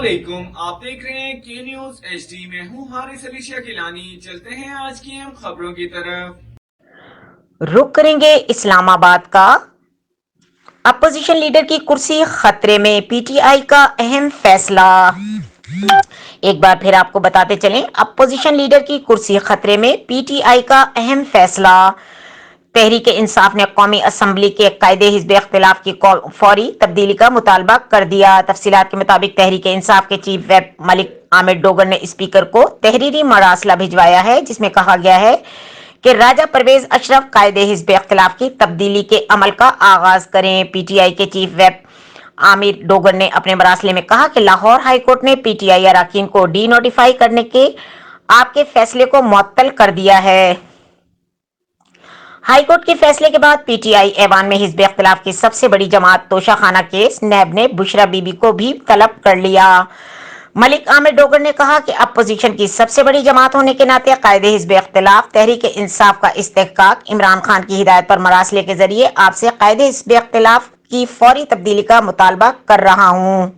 अस्सलामुअलैकुम, आप देख रहे हैं के न्यूज HD। में हूँ हारिस अली शकीलानी। चलते हैं आज की अहम खबरों की तरफ। रुक करेंगे इस्लामाबाद का। अपोजिशन लीडर की कुर्सी खतरे में, पीटीआई का अहम फैसला। एक बार फिर आपको बताते चलें, अपोजिशन लीडर की कुर्सी खतरे में, पीटीआई का अहम फैसला। तहरीक इंसाफ ने कौमी असम्बली के कायदे हिज़्ब इख्तिलाफ की फौरी तब्दीली का मुतालबा कर दिया। तफसीलात के मुताबिक तहरीक इंसाफ के चीफ व्हिप मलिक आमिर डोगर ने स्पीकर को तहरीरी मरासला भिजवाया है, जिसमें कहा गया है कि राजा परवेज अशरफ कायदे हिज़्ब इख्तिलाफ की तब्दीली के अमल का आगाज करें। पीटीआई के चीफ व्हिप आमिर डोगर ने अपने मरासले में कहा कि लाहौर हाईकोर्ट ने पीटीआई अरकान को डी नोटिफाई करने के आपके फैसले को मुअत्तल कर दिया है। हाईकोर्ट के फैसले के बाद पीटीआई ऐवान में हिज़्ब इख्तिलाफ की सबसे बड़ी जमात तोशाखाना केस नैब ने बुशरा बीबी को भी तलब कर लिया। मलिक आमिर डोगर ने कहा कि अपोजिशन की सबसे बड़ी जमात होने के नाते कायदे हिज़्ब इख्तिलाफ तहरीक इंसाफ का इस्तेहकाक इमरान खान की हिदायत पर मरासले के जरिए आपसे कायदे हिज़्ब इख्तिलाफ की फौरी तब्दीली का मुतालबा कर रहा हूँ।